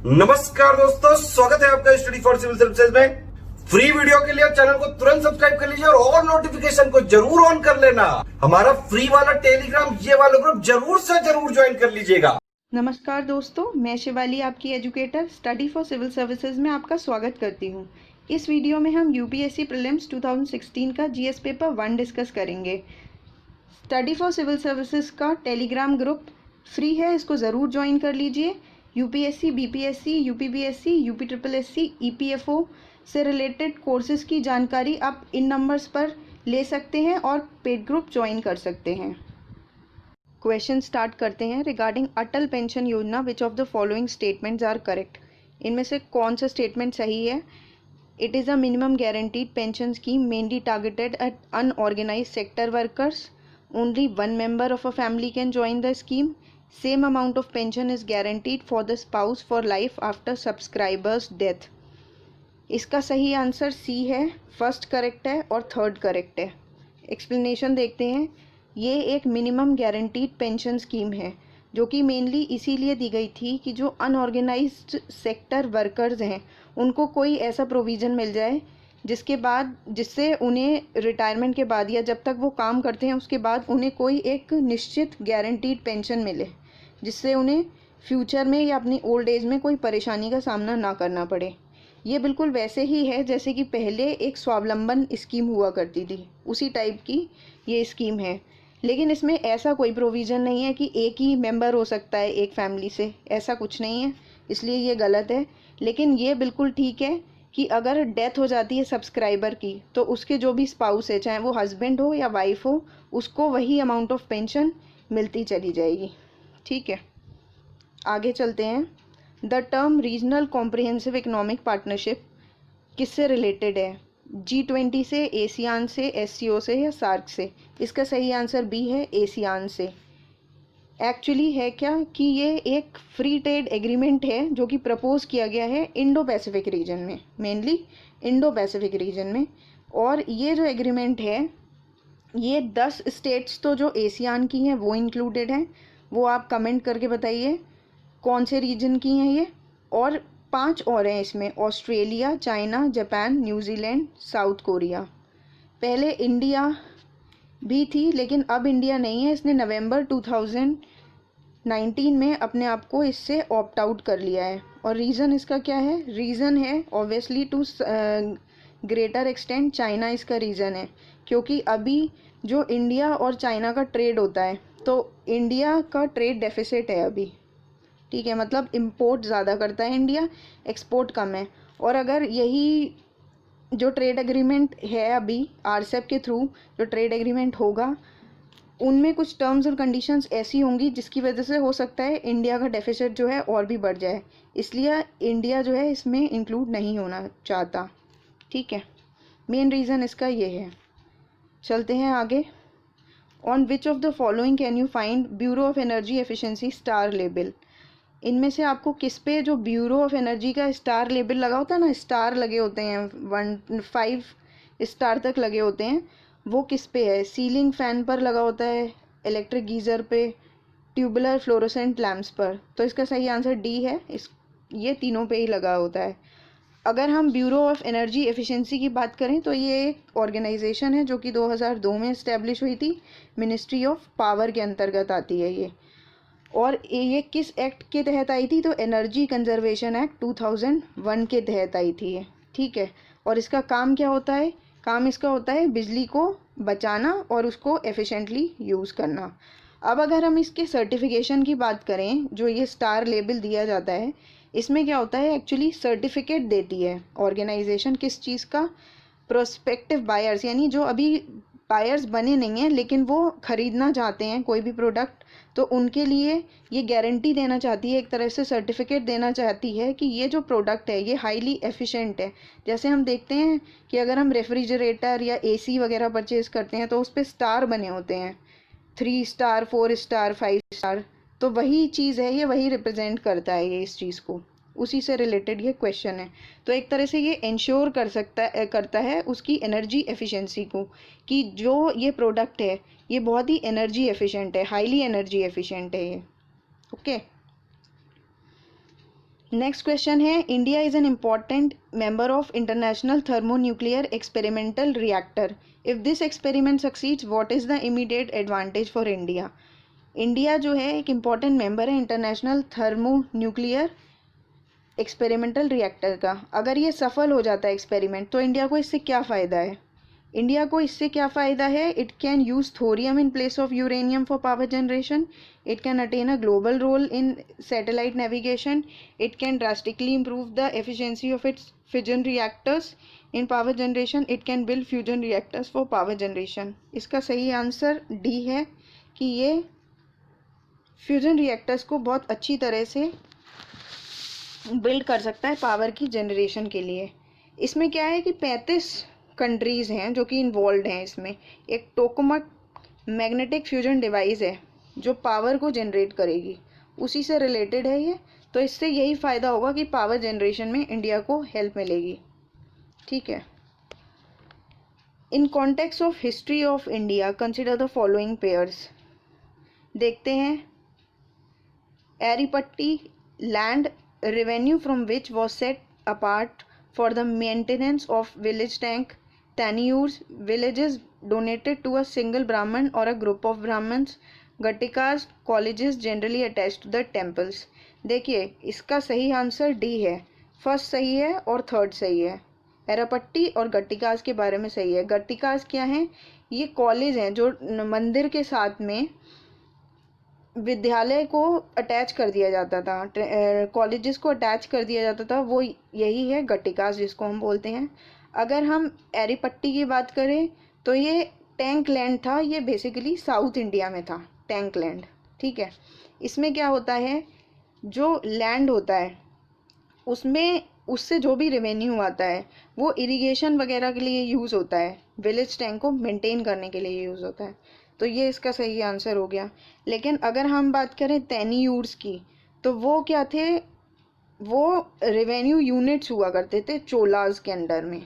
नमस्कार दोस्तों, स्वागत है आपका स्टडी फॉर सिविल सर्विसेज में। फ्री वीडियो के लिए चैनल को तुरंत सब्सक्राइब कर लीजिए और नोटिफिकेशन को जरूर ऑन कर लेना। हमारा फ्री वाला टेलीग्राम ये वाला ग्रुप जरूर से जरूर ज्वाइन कर लीजिएगा। नमस्कार दोस्तों, मैं शिवाली आपकी educator study for civil services में आपका स्वागत करती हूँ। इस वीडियो में हम यूपीएससी प्रीलिम्स 2016 का जीएस पेपर 1 डिस्कस करेंगे। स्टडी फॉर सिविल सर्विसेज का टेलीग्राम ग्रुप फ्री है, इसको ज़रूर ज्वाइन कर लीजिए। UPSC, BPSC, UPPSC, UP triple SC, EPFO से रिलेटेड कोर्सेज़ की जानकारी आप इन नंबर्स पर ले सकते हैं और पेड ग्रुप ज्वाइन कर सकते हैं। क्वेश्चन स्टार्ट करते हैं। Regarding Atal pension Yojana, which of the following statements are correct? इनमें से कौन सा स्टेटमेंट सही है? It is a minimum guaranteed pension scheme mainly targeted at unorganised sector workers. Only one member of a family can join the scheme. Same amount of pension is guaranteed for the spouse for life after subscribers death. इसका सही answer C है। First correct है और third correct है। Explanation देखते हैं। ये एक मिनिमम गारंटीड पेंशन स्कीम है जो कि मेनली इसीलिए दी गई थी कि जो अनऑर्गेनाइज्ड सेक्टर वर्कर्स हैं उनको कोई ऐसा प्रोविज़न मिल जाए जिससे उन्हें रिटायरमेंट के बाद या जब तक वो काम करते हैं उसके बाद उन्हें कोई एक निश्चित गारंटीड पेंशन मिले, जिससे उन्हें फ्यूचर में या अपनी ओल्ड एज में कोई परेशानी का सामना ना करना पड़े। ये बिल्कुल वैसे ही है जैसे कि पहले एक स्वावलंबन स्कीम हुआ करती थी, उसी टाइप की ये स्कीम है। लेकिन इसमें ऐसा कोई प्रोविज़न नहीं है कि एक ही मेंबर हो सकता है एक फैमिली से, ऐसा कुछ नहीं है, इसलिए ये गलत है। लेकिन ये बिल्कुल ठीक है कि अगर डेथ हो जाती है सब्सक्राइबर की तो उसके जो भी स्पाउस है, चाहे वो हस्बैंड हो या वाइफ हो, उसको वही अमाउंट ऑफ पेंशन मिलती चली जाएगी। ठीक है, आगे चलते हैं। The term regional comprehensive economic partnership किससे रिलेटेड है? G20 से, एशियान से, एससीओ से या सार्क से? इसका सही आंसर बी है, एशियान से। एक्चुअली है क्या कि ये एक फ्री ट्रेड एग्रीमेंट है जो कि प्रपोज किया गया है इंडो पैसिफिक रीजन में, मेनली इंडो पैसिफिक रीजन में। और ये जो एग्रीमेंट है ये 10 स्टेट्स तो जो एशियान की हैं वो इंक्लूडेड हैं, वो आप कमेंट करके बताइए कौन से रीजन की हैं ये। और 5 और हैं इसमें, Australia, China, Japan, New Zealand, south Korea. पहले इंडिया भी थी लेकिन अब इंडिया नहीं है, इसने नवंबर 2019 में अपने आप को इससे ऑप्ट आउट कर लिया है। और रीज़न इसका क्या है? रीज़न है obviously to greater extent China इसका रीज़न है, क्योंकि अभी जो इंडिया और चाइना का ट्रेड होता है तो इंडिया का ट्रेड डेफिसिट है अभी। ठीक है, मतलब इंपोर्ट ज़्यादा करता है इंडिया, एक्सपोर्ट कम है। और अगर यही जो ट्रेड एग्रीमेंट है अभी आरसेप के थ्रू जो ट्रेड एग्रीमेंट होगा उनमें कुछ टर्म्स और कंडीशंस ऐसी होंगी जिसकी वजह से हो सकता है इंडिया का डेफिसिट जो है और भी बढ़ जाए, इसलिए इंडिया जो है इसमें इंक्लूड नहीं होना चाहता। ठीक है, मेन रीज़न इसका ये है। चलते हैं आगे। On which of the following can you find bureau of energy efficiency star label? इनमें से आपको किस पे जो ब्यूरो ऑफ एनर्जी का स्टार लेबल लगा होता है ना, स्टार लगे होते हैं 5 स्टार तक लगे होते हैं, वो किस पे है? सीलिंग फैन पर लगा होता है, इलेक्ट्रिक गीज़र पे, ट्यूबुलर फ्लोरोसेंट लैंप्स पर। तो इसका सही आंसर डी है, ये तीनों पे ही लगा होता है। अगर हम ब्यूरो ऑफ एनर्जी एफिशिएंसी की बात करें तो ये एक ऑर्गेनाइजेशन है जो कि 2002 में इस्टेब्लिश हुई थी, मिनिस्ट्री ऑफ पावर के अंतर्गत आती है ये। और ये किस एक्ट के तहत आई थी? तो एनर्जी कंजर्वेशन एक्ट 2001 के तहत आई थी ये। ठीक है, और इसका काम क्या होता है? काम इसका होता है बिजली को बचाना और उसको एफिशिएंटली यूज़ करना। अब अगर हम इसके सर्टिफिकेशन की बात करें, जो ये स्टार लेबल दिया जाता है, इसमें क्या होता है? एक्चुअली सर्टिफिकेट देती है ऑर्गेनाइजेशन किस चीज़ का? प्रोस्पेक्टिव बायर्स, यानी जो अभी बायर्स बने नहीं हैं लेकिन वो ख़रीदना चाहते हैं कोई भी प्रोडक्ट, तो उनके लिए ये गारंटी देना चाहती है, एक तरह से सर्टिफिकेट देना चाहती है कि ये जो प्रोडक्ट है ये हाईली एफिशिएंट है। जैसे हम देखते हैं कि अगर हम रेफ्रिजरेटर या एसी वगैरह परचेज़ करते हैं तो उस पर स्टार बने होते हैं, 3 स्टार, 4 स्टार, 5 स्टार। तो वही चीज़ है ये, वही रिप्रेजेंट करता है ये इस चीज़ को, उसी से रिलेटेड ये क्वेश्चन है। तो एक तरह से ये इंश्योर करता है उसकी एनर्जी एफिशिएंसी को, कि जो ये प्रोडक्ट है ये बहुत ही एनर्जी एफिशिएंट है, हाईली एनर्जी एफिशिएंट है ये। ओके, नेक्स्ट क्वेश्चन है, India is an important member of international thermonuclear experimental reactor. If this experiment succeeds what is the immediate advantage for India. India जो है एक इम्पॉर्टेंट मेंबर है international thermonuclear experimental reactor का। अगर ये सफल हो जाता है एक्सपेरिमेंट तो इंडिया को इससे क्या फ़ायदा है? इंडिया को इससे क्या फ़ायदा है? It can use thorium in place of uranium for power generation, it can attain a global role in satellite navigation, it can drastically improve the efficiency of its fission reactors in power generation, it can build fusion reactors for power generation। इसका सही answer D है कि ये fusion reactors को बहुत अच्छी तरह से बिल्ड कर सकता है पावर की जनरेशन के लिए। इसमें क्या है कि 35 कंट्रीज़ हैं जो कि इन्वॉल्व हैं इसमें। एक टोकामक मैग्नेटिक फ्यूजन डिवाइस है जो पावर को जनरेट करेगी, उसी से रिलेटेड है ये। तो इससे यही फ़ायदा होगा कि पावर जनरेशन में इंडिया को हेल्प मिलेगी। ठीक है। In context of history of India consider the following pairs. देखते हैं। एरीपट्टी land revenue from which was set apart for the maintenance of village tank, tenures, villages donated to a single Brahman or a group of Brahmins, गट्टिकास, colleges generally attached to the temples। देखिए इसका सही answer D है। First सही है और third सही है। एरापट्टी और गट्टिकास के बारे में सही है। गट्टिकास क्या हैं? ये कॉलेज हैं जो मंदिर के साथ में विद्यालय को अटैच कर दिया जाता था, कॉलेजेस को अटैच कर दिया जाता था, वो यही है गट्टिकास जिसको हम बोलते हैं। अगर हम एरीपट्टी की बात करें तो ये टैंक लैंड था, ये बेसिकली साउथ इंडिया में था टैंक लैंड। ठीक है। इसमें क्या होता है, जो लैंड होता है उसमें उससे जो भी रेवेन्यू आता है वो इरिगेशन वगैरह के लिए यूज़ होता है, विलेज टैंक को मेंटेन करने के लिए यूज़ होता है। तो ये इसका सही आंसर हो गया। लेकिन अगर हम बात करें टेन्यूर्स की तो वो क्या थे, वो रेवेन्यू यूनिट्स हुआ करते थे चोलाज के अंडर में।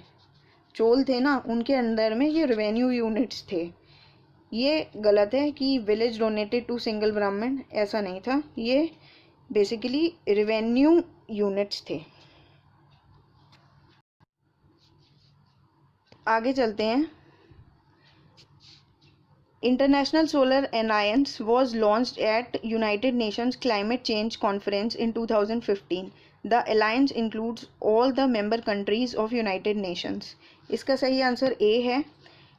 चोल थे ना, उनके अंडर में ये रेवेन्यू यूनिट्स थे। ये गलत है कि विलेज डोनेटेड टू सिंगल ब्राह्मण, ऐसा नहीं था। ये बेसिकली रेवेन्यू यूनिट्स थे। आगे चलते हैं। International Solar Alliance was launched at United Nations Climate Change Conference in 2015. The alliance includes all the member countries of United Nations। इसका सही आंसर ए है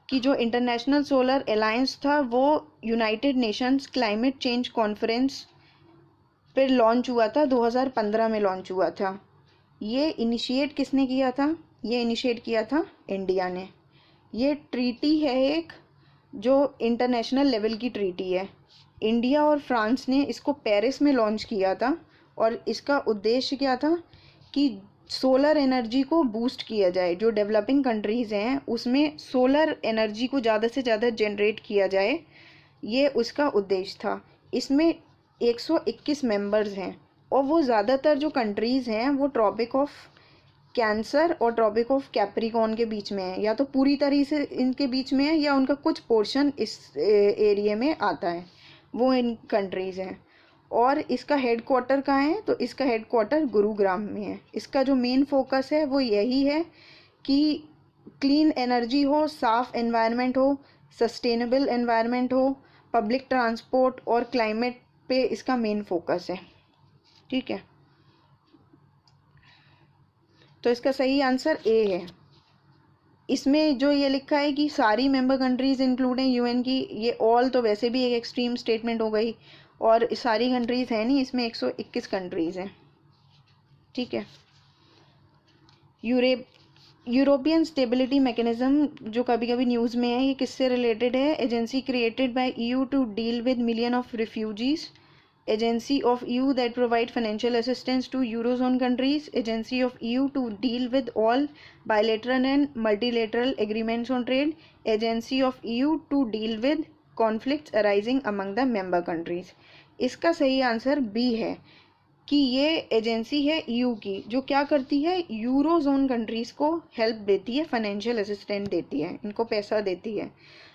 कि जो इंटरनेशनल सोलर अलायंस था वो United Nations climate change conference पर launch हुआ था, 2015 में लॉन्च हुआ था। ये इनिशिएट किसने किया था? ये इनिशिएट किया था इंडिया ने। ये ट्रीटी है एक जो इंटरनेशनल लेवल की ट्रीटी है। इंडिया और फ्रांस ने इसको पेरिस में लॉन्च किया था और इसका उद्देश्य क्या था कि सोलर एनर्जी को बूस्ट किया जाए। जो डेवलपिंग कंट्रीज़ हैं उसमें सोलर एनर्जी को ज़्यादा से ज़्यादा जनरेट किया जाए, ये उसका उद्देश्य था। इसमें 121 मेंबर्स हैं और वो ज़्यादातर जो कंट्रीज़ हैं वो ट्रॉपिक ऑफ कैंसर और ट्रॉपिक ऑफ कैप्रिकॉर्न के बीच में है, या तो पूरी तरह से इनके बीच में है या उनका कुछ पोर्शन इस एरिया में आता है, वो इन कंट्रीज़ हैं। और इसका हेडक्वार्टर कहाँ है? तो इसका हेडक्वार्टर गुरुग्राम में है। इसका जो मेन फोकस है वो यही है कि क्लीन एनर्जी हो, साफ़ एनवायरनमेंट हो, सस्टेनेबल एनवायरनमेंट हो, पब्लिक ट्रांसपोर्ट और क्लाइमेट पे इसका मेन फोकस है। ठीक है। तो इसका सही आंसर ए है। इसमें जो ये लिखा है कि सारी मेंबर कंट्रीज़ इंक्लूड हैं यूएन की, ये ऑल तो वैसे भी एक एक्सट्रीम स्टेटमेंट हो गई और सारी कंट्रीज़ हैं नहीं, इसमें 121 कंट्रीज़ हैं। ठीक है। यूरोपियन स्टेबिलिटी मैकेनिज्म जो कभी कभी न्यूज़ में है, ये किससे रिलेटेड है? Agency created by EU to deal with million of refugees, Agency of EU that provide financial assistance to Eurozone countries, Agency of EU to deal with all bilateral and multilateral agreements on trade, Agency of EU to deal with conflicts arising among the member countries। इसका सही answer B है कि ये agency है EU की जो क्या करती है, यूरोजोन कंट्रीज़ को हेल्प देती है, फाइनेंशियल असिस्टेंस देती है, इनको पैसा देती है।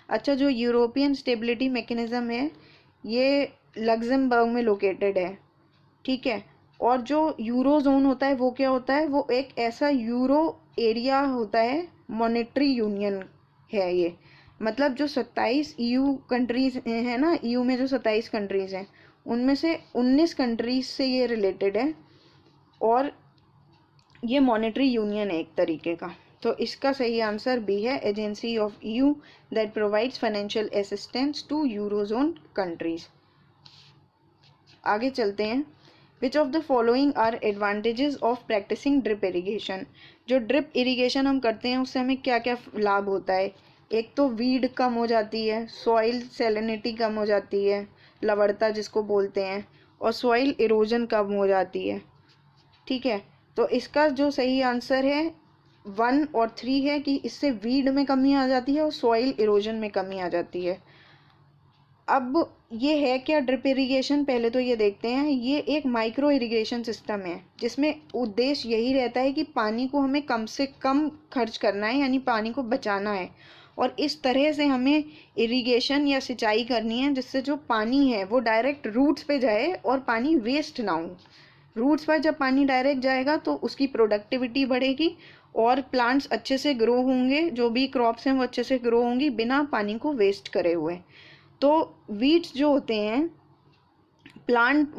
अच्छा, जो यूरोपियन स्टेबिलिटी मैकेनिज़्म है ये लग्जमबर्ग में लोकेटेड है। ठीक है। और जो यूरो जोन होता है वो क्या होता है, वो एक ऐसा यूरो एरिया होता है, मॉनेटरी यूनियन है ये। मतलब जो 27 ईयू कंट्रीज हैं ना, ईयू में जो 27 कंट्रीज हैं उनमें से 19 कंट्रीज से ये रिलेटेड है और ये मॉनेटरी यूनियन है एक तरीके का। तो इसका सही आंसर बी है, agency of EU that provides financial assistance to eurozone countries. आगे चलते हैं। Which of the following are advantages of practising drip irrigation. जो ड्रिप इरीगेशन हम करते हैं उससे हमें क्या क्या लाभ होता है। एक तो वीड कम हो जाती है, सॉइल सैलिनिटी कम हो जाती है, लवणता जिसको बोलते हैं, और सॉइल इरोजन कम हो जाती है। ठीक है, तो इसका जो सही आंसर है 1 और 3 है कि इससे वीड में कमी आ जाती है और सॉइल इरोजन में कमी आ जाती है। अब ये है क्या ड्रिप इरिगेशन, पहले तो ये देखते हैं। ये एक माइक्रो इरिगेशन सिस्टम है जिसमें उद्देश्य यही रहता है कि पानी को हमें कम से कम खर्च करना है, यानी पानी को बचाना है, और इस तरह से हमें इरिगेशन या सिंचाई करनी है जिससे जो पानी है वो डायरेक्ट रूट्स पे जाए और पानी वेस्ट ना हो। रूट्स पर जब पानी डायरेक्ट जाएगा तो उसकी प्रोडक्टिविटी बढ़ेगी और प्लांट्स अच्छे से ग्रो होंगे, जो भी क्रॉप्स हैं वो अच्छे से ग्रो होंगी बिना पानी को वेस्ट करे हुए। तो वीड्स जो होते हैं प्लांट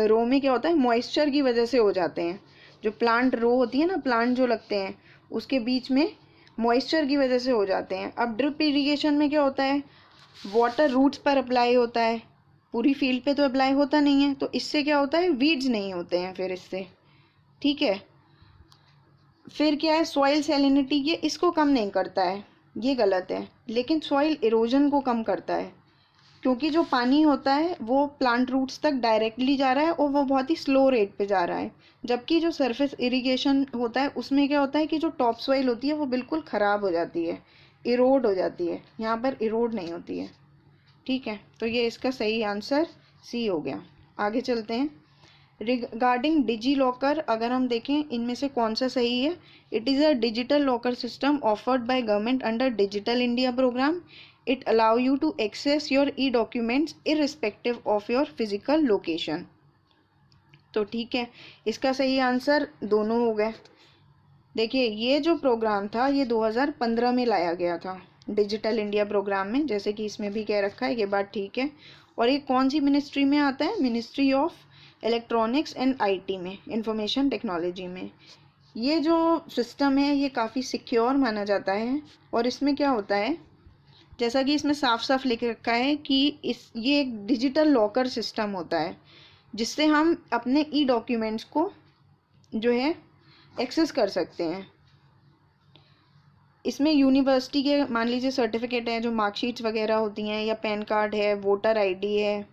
रो में क्या होता है, मॉइस्चर की वजह से हो जाते हैं। जो प्लांट रो होती है ना, प्लांट जो लगते हैं उसके बीच में मॉइस्चर की वजह से हो जाते हैं। अब ड्रिप इरिगेशन में क्या होता है, वाटर रूट्स पर अप्लाई होता है, पूरी फील्ड पे तो अप्लाई होता नहीं है, तो इससे क्या होता है, वीड्स नहीं होते हैं फिर इससे। ठीक है, फिर क्या है, सॉइल सैलिनिटी, ये इसको कम नहीं करता है, ये गलत है, लेकिन सॉइल इरोजन को कम करता है, क्योंकि जो पानी होता है वो प्लांट रूट्स तक डायरेक्टली जा रहा है और वो बहुत ही स्लो रेट पे जा रहा है। जबकि जो सरफेस इरिगेशन होता है उसमें क्या होता है कि जो टॉप सॉइल होती है वो बिल्कुल ख़राब हो जाती है, इरोड हो जाती है। यहाँ पर इरोड नहीं होती है। ठीक है, तो ये इसका सही आंसर सी हो गया। आगे चलते हैं। रिगार्डिंग डिजी लॉकर अगर हम देखें इनमें से कौन सा सही है। It is a digital locker system offered by government under digital India programme. It allow you to access your e documents irrespective of your physical location. तो ठीक है, इसका सही आंसर दोनों हो गए। देखिए, ये जो प्रोग्राम था ये 2015 में लाया गया था डिजिटल इंडिया प्रोग्राम में, जैसे कि इसमें भी कह रखा है, ये बात ठीक है। और ये कौन सी मिनिस्ट्री में आता है, ministry of electronics and IT में, इंफॉर्मेशन टेक्नोलॉजी में। ये जो सिस्टम है ये काफ़ी सिक्योर माना जाता है और इसमें क्या होता है, जैसा कि इसमें साफ साफ लिख रखा है कि ये एक डिजिटल लॉकर सिस्टम होता है जिससे हम अपने ई डॉक्यूमेंट्स को जो है एक्सेस कर सकते हैं। इसमें यूनिवर्सिटी के मान लीजिए सर्टिफिकेट है, जो मार्कशीट्स वगैरह होती हैं, या पैन कार्ड है, वोटर आईडी है,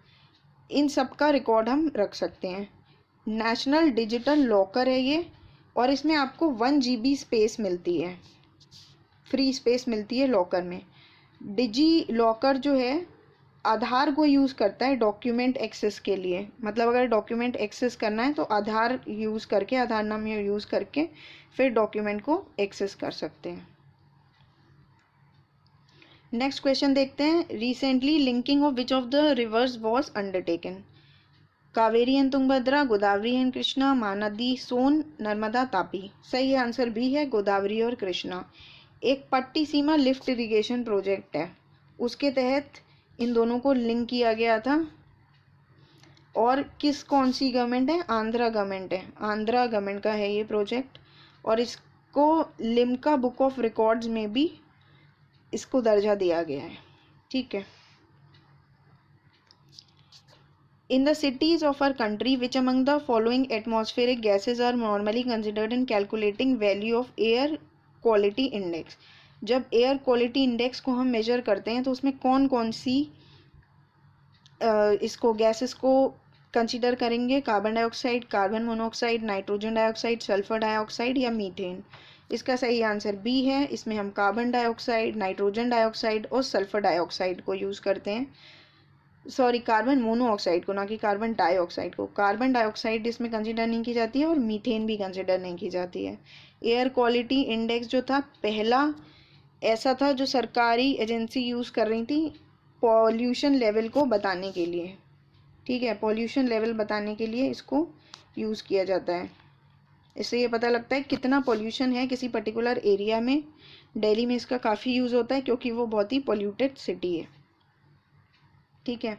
इन सब का रिकॉर्ड हम रख सकते हैं। नेशनल डिजिटल लॉकर है ये, और इसमें आपको 1 GB स्पेस मिलती है, फ्री स्पेस मिलती है लॉकर में। डिजी लॉकर जो है आधार को यूज़ करता है डॉक्यूमेंट एक्सेस के लिए। मतलब अगर डॉक्यूमेंट एक्सेस करना है तो आधार यूज़ करके, आधार नंबर यूज़ करके फिर डॉक्यूमेंट को एक्सेस कर सकते हैं। नेक्स्ट क्वेश्चन देखते हैं। Recently linking of which of the rivers was undertaken. Kaveri and Tungabhadra, Godavari and Krishna, Mahanadi, Son, Narmada, Tapi. सही आंसर भी है गोदावरी और कृष्णा। एक पट्टी सीमा लिफ्ट इरिगेशन प्रोजेक्ट है, उसके तहत इन दोनों को लिंक किया गया था। और कौन सी गवर्नमेंट है, आंध्रा गवर्नमेंट है, आंध्रा गवर्नमेंट का है ये प्रोजेक्ट, और इसको लिम्का बुक ऑफ रिकॉर्ड्स में भी इसको दर्जा दिया गया है। ठीक है। In the cities of our country, which among the following atmospheric gases are normally considered in calculating value of air quality index? जब एयर क्वालिटी इंडेक्स को हम मेजर करते हैं तो उसमें कौन कौन सी इसको गैसेस को कंसीडर करेंगे, carbon dioxide, carbon monoxide, nitrogen dioxide, sulphur dioxide या मीथेन। इसका सही आंसर बी है। इसमें हम कार्बन डाइऑक्साइड, नाइट्रोजन डाइऑक्साइड और सल्फर डाइऑक्साइड को यूज़ करते हैं। सॉरी, कार्बन मोनोऑक्साइड को, ना कि कार्बन डाइऑक्साइड को। कार्बन डाइऑक्साइड इसमें कंसिडर नहीं की जाती है और मीथेन भी कंसिडर नहीं की जाती है। एयर क्वालिटी इंडेक्स जो था पहला ऐसा था जो सरकारी एजेंसी यूज़ कर रही थी पॉल्यूशन लेवल को बताने के लिए। ठीक है, पॉल्यूशन लेवल बताने के लिए इसको यूज़ किया जाता है। इससे ये पता लगता है कितना पोल्यूशन है किसी पर्टिकुलर एरिया में। दिल्ली में इसका काफ़ी यूज़ होता है क्योंकि वो बहुत ही पोल्यूटेड सिटी है। ठीक है।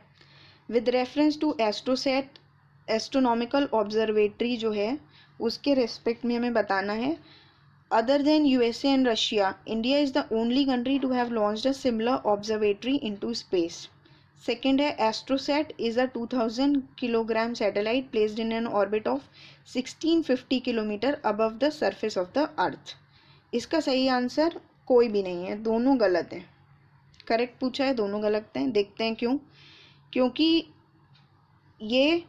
With reference to AstroSat, astronomical observatory जो है उसके रेस्पेक्ट में हमें बताना है, other than USA and Russia, India is the only country to have launched a similar observatory into space. Second है AstroSat is a 2000 kilogram satellite placed in an orbit of 1650 kilometre above the surface of the earth. इसका सही answer कोई भी नहीं है, दोनों गलत हैं। करेक्ट पूछा है, दोनों गलत हैं। देखते हैं क्यों। क्योंकि ये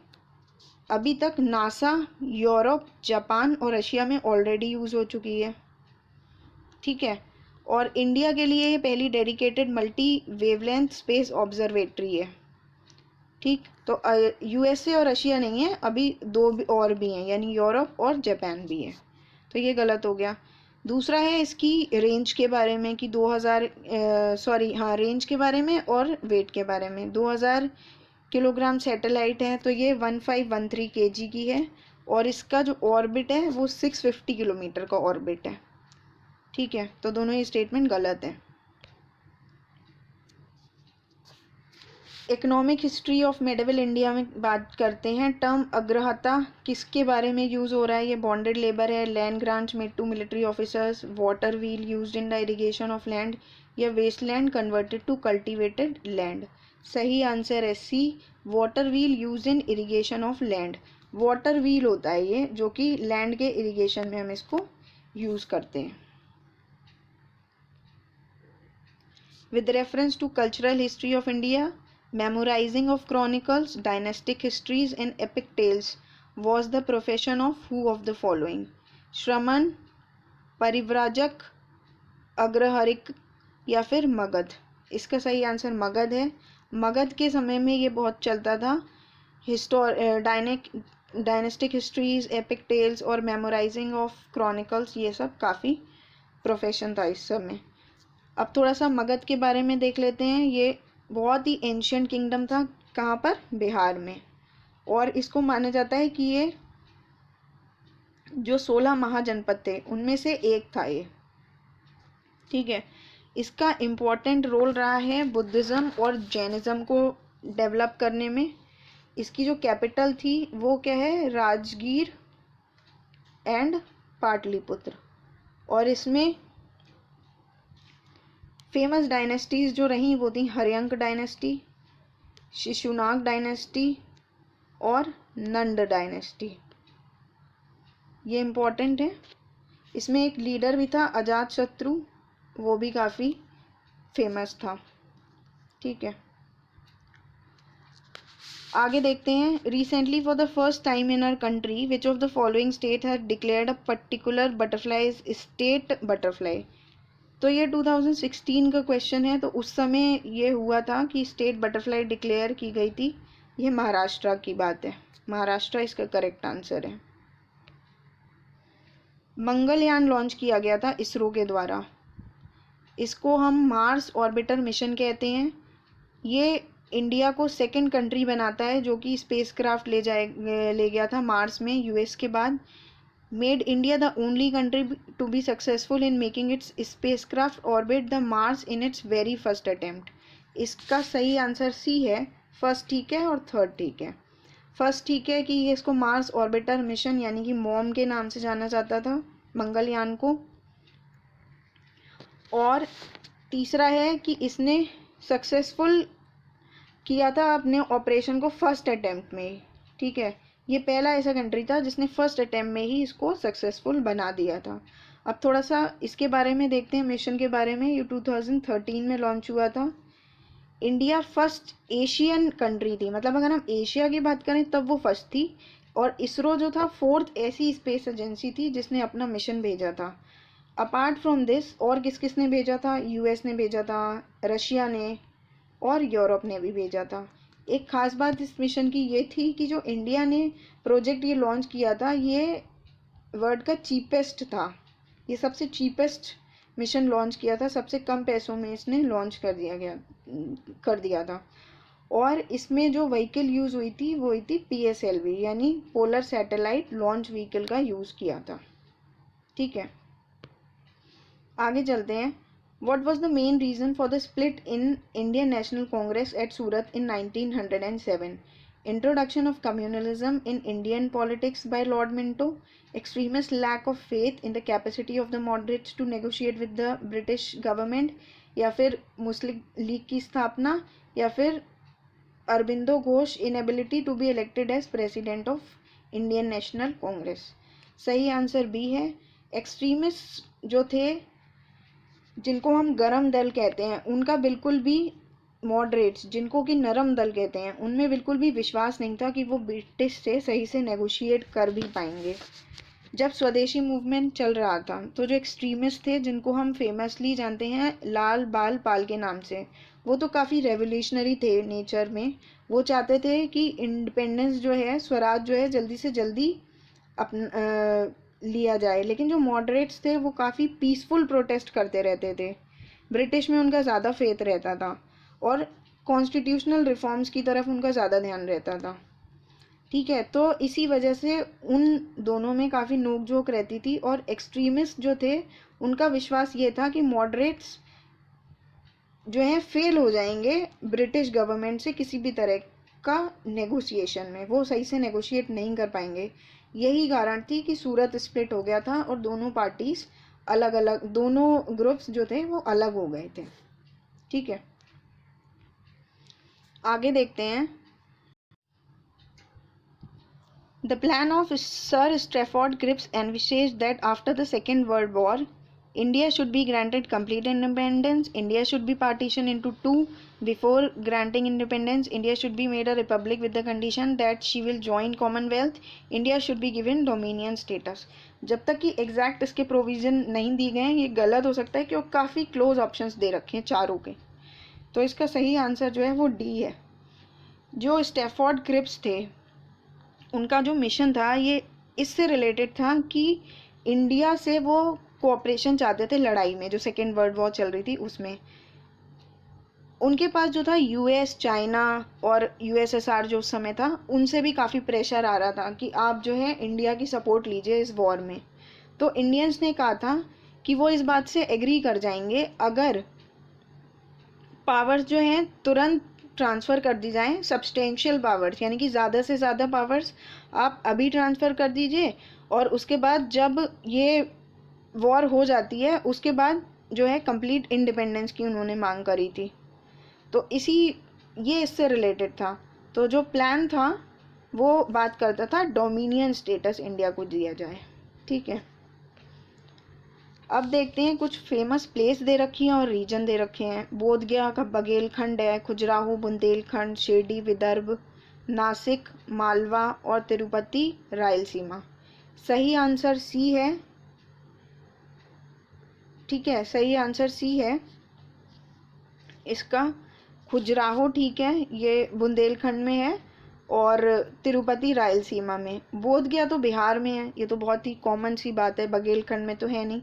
अभी तक नासा, यूरोप, जापान और रशिया में ऑलरेडी यूज़ हो चुकी है। ठीक है। और इंडिया के लिए ये पहली dedicated multi wavelength space observatory है। ठीक, तो यूएसए और रशिया नहीं है, अभी दो और भी हैं, यानी यूरोप और जापान भी है। तो ये गलत हो गया। दूसरा है इसकी रेंज के बारे में कि 2000 रेंज के बारे में और वेट के बारे में। 2000 किलोग्राम सैटेलाइट है तो ये 1513 केजी की है, और इसका जो ऑर्बिट है वो 650 किलोमीटर का ऑर्बिट है। ठीक है, तो दोनों ही स्टेटमेंट गलत है। Economic history of medieval India में बात करते हैं। टर्म अग्रहता किसके बारे में यूज़ हो रहा है? ये बॉन्डेड लेबर है, land grants made to military officers, water wheel used in the irrigation of land, या waste land converted to cultivated land. सही आंसर है C, water wheel used in irrigation of land. Water wheel होता है ये, जो कि land के irrigation में हम इसको यूज़ करते हैं। With reference to cultural history of India, memorizing of chronicles, dynastic histories and epic tales was the profession of who of the following? श्रमण, परिव्राजक, अग्रहारिक या फिर मगध। इसका सही आंसर मगध है। मगध के समय में ये बहुत चलता था। डायनेस्टिक हिस्ट्रीज, एपिक टेल्स और मेमोराइजिंग ऑफ क्रॉनिकल्स, ये सब काफ़ी प्रोफेशन था इस समय। अब थोड़ा सा मगध के बारे में देख लेते हैं। ये बहुत ही एंशियंट किंगडम था। कहाँ पर? बिहार में। और इसको माना जाता है कि ये जो 16 महाजनपद थे उनमें से एक था ये। ठीक है। इसका इम्पोर्टेंट रोल रहा है बुद्धिज़्म और जैनिज़्म को डेवलप करने में। इसकी जो कैपिटल थी वो क्या है? राजगीर एंड पाटलिपुत्र। और इसमें फेमस डायनेस्टीज़ जो रहीं वो थी हर्यंक डायनेस्टी, शिशुनाग डायनेस्टी और नंद डायनेस्टी। ये इम्पोर्टेंट है। इसमें एक लीडर भी था अजात शत्रु, वो भी काफ़ी फेमस था। ठीक है, आगे देखते हैं। Recently for the first time in our country which of the following state has declared a particular butterfly is state butterfly. तो ये 2016 का क्वेश्चन है। तो उस समय ये हुआ था कि स्टेट बटरफ्लाई डिक्लेयर की गई थी। ये महाराष्ट्र की बात है। महाराष्ट्र इसका करेक्ट आंसर है। मंगलयान लॉन्च किया गया था इसरो के द्वारा। इसको हम मार्स ऑर्बिटर मिशन कहते हैं। ये इंडिया को सेकंड कंट्री बनाता है जो कि स्पेसक्राफ्ट ले गया था मार्स में यूएस के बाद। made India the only country to be successful in making its spacecraft orbit the Mars in its very first attempt। इसका सही आंसर सी है। फर्स्ट ठीक है और थर्ड ठीक है। फर्स्ट ठीक है कि ये इसको मार्स ऑर्बिटर मिशन यानी कि मॉम के नाम से जाना जाता था मंगलयान को। और तीसरा है कि इसने सक्सेसफुल किया था अपने ऑपरेशन को फर्स्ट अटेम्प्ट में। ठीक है, ये पहला ऐसा कंट्री था जिसने फर्स्ट अटेम्प्ट में ही इसको सक्सेसफुल बना दिया था। अब थोड़ा सा इसके बारे में देखते हैं, मिशन के बारे में। ये 2013 में लॉन्च हुआ था। इंडिया फर्स्ट एशियन कंट्री थी, मतलब अगर हम एशिया की बात करें तब वो फर्स्ट थी। और इसरो जो था फोर्थ ऐसी स्पेस एजेंसी थी जिसने अपना मिशन भेजा था। अपार्ट फ्रॉम दिस और किस किस ने भेजा था? यूएस ने भेजा था, रशिया ने और यूरोप ने भी भेजा था। एक ख़ास बात इस मिशन की ये थी कि जो इंडिया ने प्रोजेक्ट ये लॉन्च किया था ये वर्ल्ड का चीपेस्ट था। ये सबसे चीपेस्ट मिशन लॉन्च किया था, सबसे कम पैसों में इसने लॉन्च कर दिया था। और इसमें जो व्हीकल यूज़ हुई थी वो हुई थी PSLV यानी पोलर सैटेलाइट लॉन्च व्हीकल का यूज़ किया था। ठीक है, आगे चलते हैं। What was the main reason for the split in Indian National Congress at Surat in 1907? Introduction of communalism in Indian politics by Lord Minto, extremist lack of faith in the capacity of the moderates to negotiate with the British government, या फिर मुस्लिम league की स्थापना, या फिर Aurobindo Ghosh inability to be elected as president of Indian National Congress. सही answer B है। Extremist जो थे जिनको हम गरम दल कहते हैं उनका बिल्कुल भी, मॉडरेट्स जिनको कि नरम दल कहते हैं, उनमें बिल्कुल भी विश्वास नहीं था कि वो ब्रिटिश से सही से नेगोशिएट कर भी पाएंगे। जब स्वदेशी मूवमेंट चल रहा था तो जो एक्सट्रीमिस्ट थे जिनको हम फेमसली जानते हैं लाल बाल पाल के नाम से, वो तो काफ़ी रेवोल्यूशनरी थे नेचर में। वो चाहते थे कि इंडिपेंडेंस जो है, स्वराज जो है जल्दी से जल्दी लिया जाए। लेकिन जो मॉडरेट्स थे वो काफ़ी पीसफुल प्रोटेस्ट करते रहते थे, ब्रिटिश में उनका ज़्यादा फेथ रहता था और कॉन्स्टिट्यूशनल रिफॉर्म्स की तरफ उनका ज़्यादा ध्यान रहता था। ठीक है, तो इसी वजह से उन दोनों में काफ़ी नोकझोंक रहती थी और एक्सट्रीमिस्ट जो थे उनका विश्वास ये था कि मॉडरेट्स जो है फेल हो जाएंगे ब्रिटिश गवर्नमेंट से किसी भी तरह का नेगोशिएशन में, वो सही से नेगोशिएट नहीं कर पाएंगे। यही कारण थी कि सूरत स्प्लिट हो गया था और दोनों पार्टीज अलग अलग, दोनों ग्रुप्स जो थे वो अलग हो गए थे। ठीक है, आगे देखते हैं। The plan of Sir Stafford Cripps envisaged that after the Second World War, India should be granted complete independence. India should be partitioned into two. Before granting independence, India should be made a republic with the condition that she will join Commonwealth. India should be given dominion status. जब तक कि exact इसके provision नहीं दिए गए हैं, ये गलत हो सकता है क्योंकि काफ़ी क्लोज ऑप्शंस दे रखे हैं चारों के। तो इसका सही आंसर जो है वो डी है। जो स्टैफोर्ड क्रिप्स थे उनका जो मिशन था ये इससे रिलेटेड था कि इंडिया से वो कोऑपरेशन चाहते थे लड़ाई में, जो सेकेंड वर्ल्ड वॉर चल रही थी उसमें। उनके पास जो था US, चाइना और USSR जो उस समय था, उनसे भी काफ़ी प्रेशर आ रहा था कि आप जो है इंडिया की सपोर्ट लीजिए इस वॉर में। तो इंडियंस ने कहा था कि वो इस बात से एग्री कर जाएंगे अगर पावर्स जो हैं तुरंत ट्रांसफ़र कर दी जाएँ, सब्सटेंशियल पावर्स यानी कि ज़्यादा से ज़्यादा पावर्स आप अभी ट्रांसफ़र कर दीजिए, और उसके बाद जब ये वॉर हो जाती है उसके बाद जो है कंप्लीट इंडिपेंडेंस की उन्होंने मांग करी थी। तो ये इससे रिलेटेड था। तो जो प्लान था वो बात करता था डोमिनियन स्टेटस इंडिया को दिया जाए। ठीक है, अब देखते हैं कुछ फेमस प्लेस दे रखी हैं और रीजन दे रखे हैं। बोधगया का बघेलखंड है, खजुराहो बुंदेलखंड, शिरडी विदर्भ, नासिक मालवा और तिरुपति रायलसीमा। सही आंसर सी है। ठीक है, सही आंसर सी है इसका। खजुराहो ठीक है, ये बुंदेलखंड में है और तिरुपति रायलसीमा में। बोधगया तो बिहार में है, ये तो बहुत ही कॉमन सी बात है, बघेलखंड में तो है नहीं।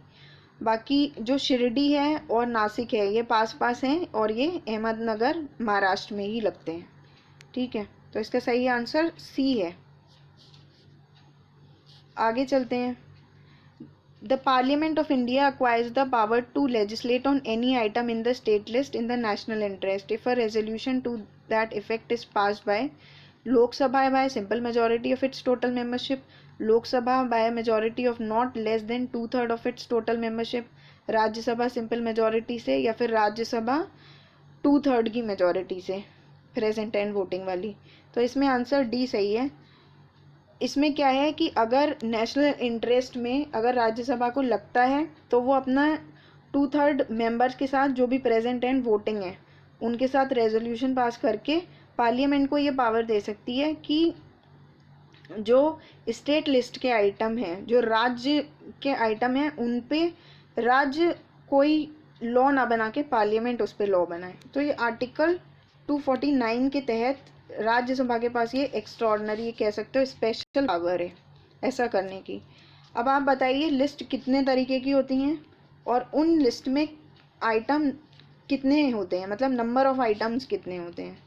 बाकी जो शिरडी है और नासिक है ये पास पास हैं और ये अहमदनगर महाराष्ट्र में ही लगते हैं। ठीक है, तो इसका सही आंसर सी है। आगे चलते हैं। The Parliament of India acquires the power to legislate on any item in the state list in the national interest if a resolution to that effect is passed by Lok Sabha by a simple majority of its total membership, Lok Sabha by a majority of not less than 2/3 of its total membership, राज्य सभा simple majority से, या फिर राज्य सभा 2/3 की majority से, present and voting वाली। तो इसमें आंसर डी सही है। इसमें क्या है कि अगर नेशनल इंटरेस्ट में अगर राज्यसभा को लगता है तो वो अपना 2/3 मेंबर्स के साथ, जो भी प्रेजेंट एंड वोटिंग है उनके साथ रेजोल्यूशन पास करके पार्लियामेंट को ये पावर दे सकती है कि जो स्टेट लिस्ट के आइटम हैं, जो राज्य के आइटम हैं, उन पे राज्य कोई लॉ ना बना के पार्लियामेंट उस पर लॉ बनाए। तो ये आर्टिकल 249 के तहत राज्यसभा के पास ये एक्स्ट्रॉर्डनरी, कह सकते हो स्पेशल पावर है ऐसा करने की। अब आप बताइए लिस्ट कितने तरीके की होती हैं और उन लिस्ट में आइटम कितने होते हैं, मतलब नंबर ऑफ आइटम्स कितने होते हैं।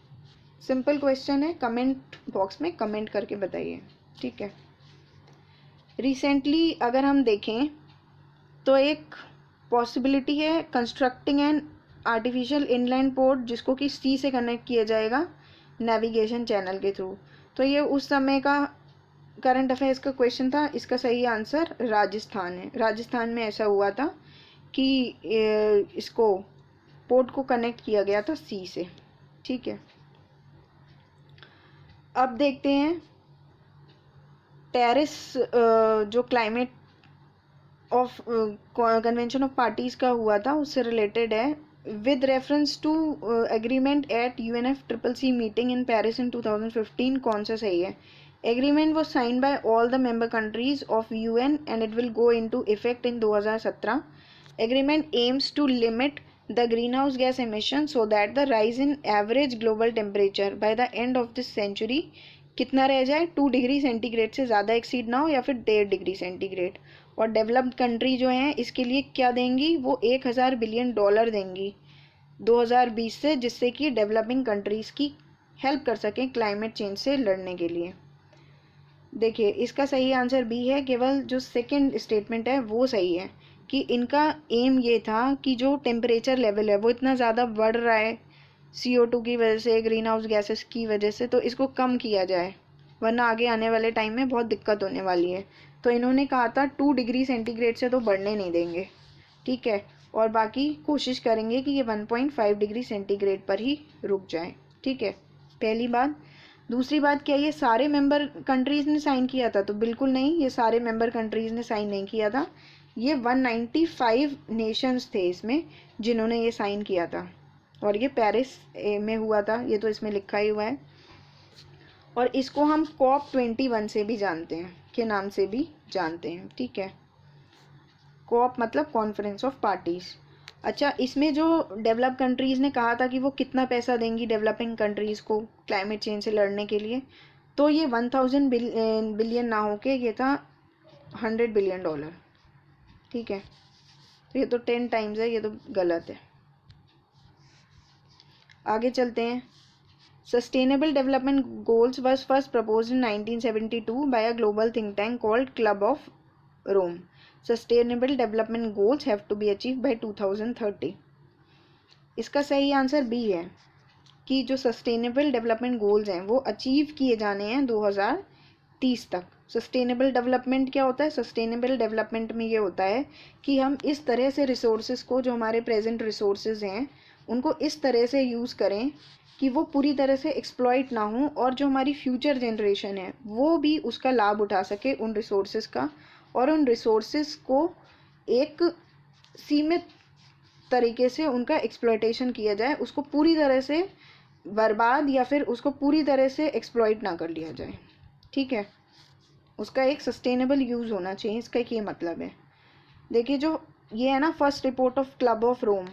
सिंपल क्वेश्चन है, कमेंट बॉक्स में कमेंट करके बताइए, ठीक है। रिसेंटली अगर हम देखें तो एक पॉसिबिलिटी है constructing an artificial inland port, जिसको कि सी से कनेक्ट किया जाएगा नेविगेशन चैनल के थ्रू। तो ये उस समय का करंट अफेयर्स का क्वेश्चन था। इसका सही आंसर राजस्थान है। राजस्थान में ऐसा हुआ था कि इसको पोर्ट को कनेक्ट किया गया था सी से, ठीक है। अब देखते हैं पेरिस जो climate of convention of parties का हुआ था उससे रिलेटेड है। With reference to agreement at UNFCCC meeting in Paris in 2015, कौन सा सही है? Agreement was sign by all the member countries of UN and it will go into effect in 2017। Agreement aims to limit the greenhouse gas emission so that the rise in average global temperature by the end of this century कितना रह जाए, 2 degree centigrade से ज़्यादा exceed ना हो या फिर 1.5 degree centigrade. और डेवलप्ड कंट्री जो हैं इसके लिए क्या देंगी, वो 1000 बिलियन डॉलर देंगी 2020 से, जिससे कि डेवलपिंग कंट्रीज़ की हेल्प कर सकें क्लाइमेट चेंज से लड़ने के लिए। देखिए इसका सही आंसर बी है। केवल जो सेकंड स्टेटमेंट है वो सही है कि इनका एम ये था कि जो टेम्परेचर लेवल है वो इतना ज़्यादा बढ़ रहा है CO2 की वजह से, ग्रीन हाउस गैसेस की वजह से, तो इसको कम किया जाए, वरना आगे आने वाले टाइम में बहुत दिक्कत होने वाली है। तो इन्होंने कहा था 2 डिग्री सेंटीग्रेड से तो बढ़ने नहीं देंगे, ठीक है, और बाकी कोशिश करेंगे कि ये 1.5 डिग्री सेंटीग्रेड पर ही रुक जाए, ठीक है, पहली बात। दूसरी बात क्या, ये सारे मेंबर कंट्रीज़ ने साइन किया था? तो बिल्कुल नहीं, ये सारे मेंबर कंट्रीज़ ने साइन नहीं किया था। ये 195 नेशंस थे इसमें जिन्होंने ये साइन किया था, और ये पेरिस में हुआ था, ये तो इसमें लिखा ही हुआ है। और इसको हम COP21 से भी जानते हैं, के नाम से भी जानते हैं, ठीक है। COP मतलब कॉन्फ्रेंस ऑफ पार्टीज़। अच्छा, इसमें जो डेवलप कंट्रीज़ ने कहा था कि वो कितना पैसा देंगी डेवलपिंग कंट्रीज़ को क्लाइमेट चेंज से लड़ने के लिए, तो ये 1000 बिलियन ना होके ये था 100 बिलियन डॉलर, ठीक है। तो ये तो 10 टाइम्स है, ये तो गलत है। आगे चलते हैं। Sustainable development goals was first proposed in 1972 by a global think tank called Club of Rome. Sustainable development goals have to be achieve by 2030। इसका सही आंसर बी है कि जो सस्टेनेबल डेवलपमेंट गोल्स हैं वो अचीव किए जाने हैं 2030 तक। सस्टेनेबल डेवलपमेंट क्या होता है? सस्टेनेबल डेवलपमेंट में ये होता है कि हम इस तरह से रिसोर्सेज को, जो हमारे प्रेजेंट रिसोर्सेज हैं, उनको इस तरह से यूज़ करें कि वो पूरी तरह से एक्सप्लॉइट ना हो, और जो हमारी फ्यूचर जनरेशन है वो भी उसका लाभ उठा सके उन रिसोर्सेज का, और उन रिसोर्सेज को एक सीमित तरीके से उनका एक्सप्लॉइटेशन किया जाए, उसको पूरी तरह से बर्बाद या फिर उसको पूरी तरह से एक्सप्लॉइट ना कर लिया जाए, ठीक है। उसका एक सस्टेनेबल यूज़ होना चाहिए, इसका ये मतलब है। देखिए जो ये है ना first report of Club of Rome,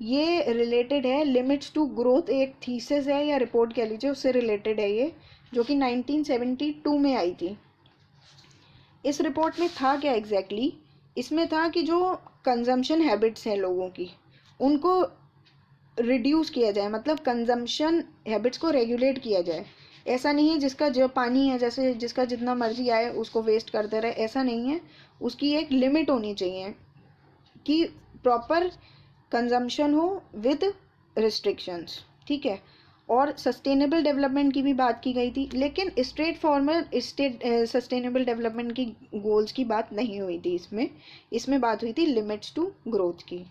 ये रिलेटेड है लिमिट्स टू ग्रोथ, एक थीसिस है या रिपोर्ट कह लीजिए, उससे रिलेटेड है ये, जो कि 1972 में आई थी। इस रिपोर्ट में था क्या एग्जैक्टली? इसमें था कि जो कंजम्पशन हैबिट्स हैं लोगों की, उनको रिड्यूस किया जाए, मतलब कंजम्पशन हैबिट्स को रेगुलेट किया जाए। ऐसा नहीं है जिसका जो पानी है, जैसे जिसका जितना मर्जी आए उसको वेस्ट करते रहे, ऐसा नहीं है। उसकी एक लिमिट होनी चाहिए कि प्रॉपर कंजम्पशन हो विद रिस्ट्रिक्शंस, ठीक है। और सस्टेनेबल डेवलपमेंट की भी बात की गई थी, लेकिन स्ट्रेट फॉर्मल सस्टेनेबल डेवलपमेंट की गोल्स की बात नहीं हुई थी इसमें बात हुई थी लिमिट्स टू ग्रोथ की,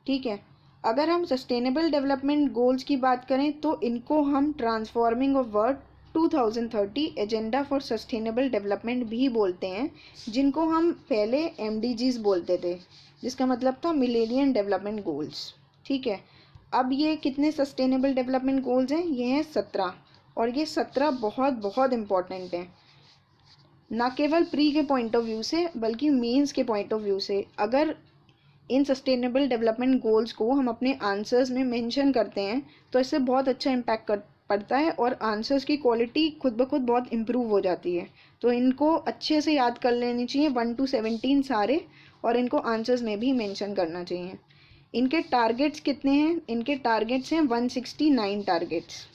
ठीक है। अगर हम सस्टेनेबल डेवलपमेंट गोल्स की बात करें तो इनको हम transforming of world 2030 agenda for sustainable development भी बोलते हैं, जिनको हम पहले MDGs बोलते थे, जिसका मतलब था मिलेनियम डेवलपमेंट गोल्स, ठीक है। अब ये कितने सस्टेनेबल डेवलपमेंट गोल्स हैं? ये हैं 17, और ये 17 बहुत बहुत इम्पॉर्टेंट हैं, ना केवल प्री के पॉइंट ऑफ व्यू से बल्कि मेंस के पॉइंट ऑफ व्यू से। अगर इन सस्टेनेबल डेवलपमेंट गोल्स को हम अपने आंसर्स में मेंशन करते हैं तो इससे बहुत अच्छा इम्पैक्ट पड़ता है, और आंसर्स की क्वालिटी खुद ब खुद बहुत इम्प्रूव हो जाती है। तो इनको अच्छे से याद कर लेनी चाहिए 1 to 17 सारे, और इनको आंसर्स में भी मेंशन करना चाहिए। इनके टारगेट्स कितने हैं? इनके टारगेट्स हैं 169 टारगेट्स,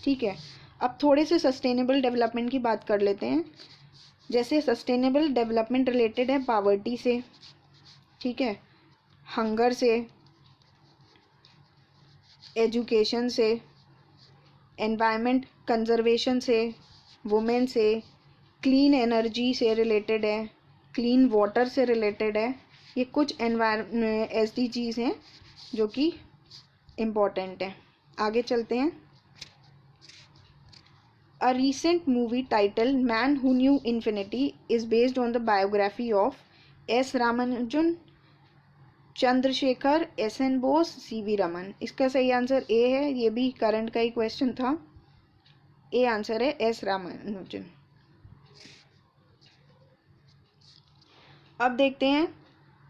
ठीक है, अब थोड़े से सस्टेनेबल डेवलपमेंट की बात कर लेते हैं। जैसे सस्टेनेबल डेवलपमेंट रिलेटेड है पावर्टी से, ठीक है, हंगर से, एजुकेशन से, एनवायरनमेंट कंजर्वेशन से, वुमेन से, क्लीन एनर्जी से रिलेटेड है, क्लीन वाटर से रिलेटेड है। ये कुछ SDGs हैं जो कि इम्पॉर्टेंट है। आगे चलते हैं। A recent movie titled Man Who Knew Infinity is based on the biography of S. Ramanujan, Chandrashekhar, SN Bose, CV Raman. इसका सही आंसर ए है, ये भी करंट का ही क्वेश्चन था। ए आंसर है S. रामानुजन। अब देखते हैं,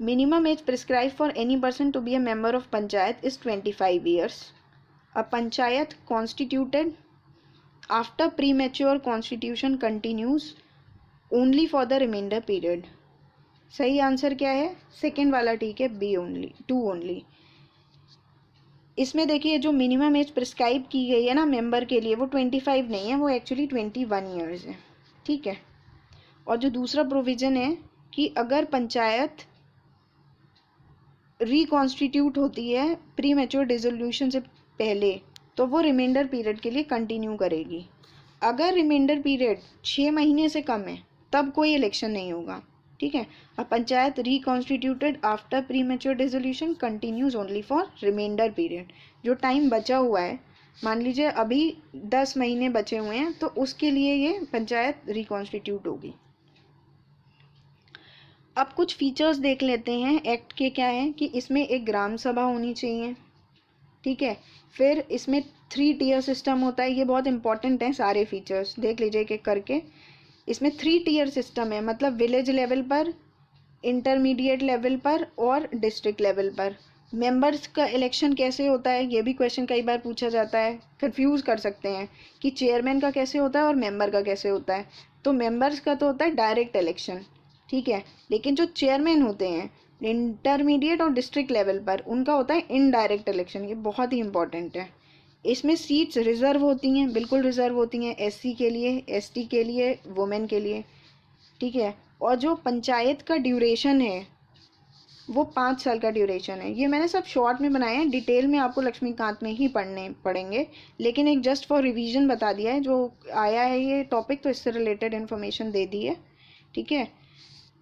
minimum age prescribe for any person to be a member of panchayat is 25 years. A panchayat constituted after premature constitution continues only for the reminder period. सही आंसर क्या है? सेकेंड वाला ठीक है, बी ओनली, 2 ओनली। इसमें देखिए जो मिनिमम एज प्रिस्क्राइब की गई है ना मेंबर के लिए, वो 25 नहीं है, वो एक्चुअली 21 ईयर्स है, ठीक है। और जो दूसरा प्रोविज़न है कि अगर पंचायत रिकॉन्स्टिट्यूट होती है प्री मैच्योर डिसोल्यूशन से पहले, तो वो रिमाइंडर पीरियड के लिए कंटिन्यू करेगी। अगर रिमाइंडर पीरियड 6 महीने से कम है तब कोई इलेक्शन नहीं होगा, ठीक है। अब panchayat reconstituted after premature dissolution continues only for reminder period. जो टाइम बचा हुआ है, मान लीजिए अभी 10 महीने बचे हुए हैं, तो उसके लिए ये पंचायत रिकॉन्स्टिट्यूट होगी। अब कुछ फीचर्स देख लेते हैं एक्ट के। क्या है कि इसमें एक ग्राम सभा होनी चाहिए, ठीक है। फिर इसमें 3 टीयर सिस्टम होता है, ये बहुत इंपॉर्टेंट हैं सारे फीचर्स, देख लीजिए एक एक करके। इसमें 3 टीयर सिस्टम है, मतलब विलेज लेवल पर, इंटरमीडिएट लेवल पर और डिस्ट्रिक्ट लेवल पर। मेंबर्स का इलेक्शन कैसे होता है, ये भी क्वेश्चन कई बार पूछा जाता है, कंफ्यूज कर सकते हैं कि चेयरमैन का कैसे होता है और मेंबर का कैसे होता है। तो मेंबर्स का तो होता है डायरेक्ट इलेक्शन, ठीक है, लेकिन जो चेयरमैन होते हैं इंटरमीडिएट और डिस्ट्रिक्ट लेवल पर, उनका होता है इनडायरेक्ट इलेक्शन। ये बहुत ही इंपॉर्टेंट है। इसमें सीट्स रिजर्व होती हैं, बिल्कुल रिजर्व होती हैं, SC के लिए, ST के लिए, वुमेन के लिए, ठीक है। और जो पंचायत का ड्यूरेशन है वो 5 साल का ड्यूरेशन है। ये मैंने सब शॉर्ट में बनाए हैं, डिटेल में आपको लक्ष्मीकांत में ही पढ़ने पड़ेंगे, लेकिन एक जस्ट फॉर रिवीजन बता दिया है, जो आया है ये टॉपिक तो इससे रिलेटेड इन्फॉर्मेशन दे दी है, ठीक है।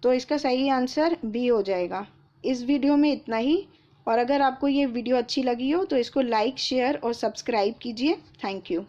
तो इसका सही आंसर बी हो जाएगा। इस वीडियो में इतना ही, और अगर आपको ये वीडियो अच्छी लगी हो तो इसको लाइक, शेयर और सब्सक्राइब कीजिए। Thank you.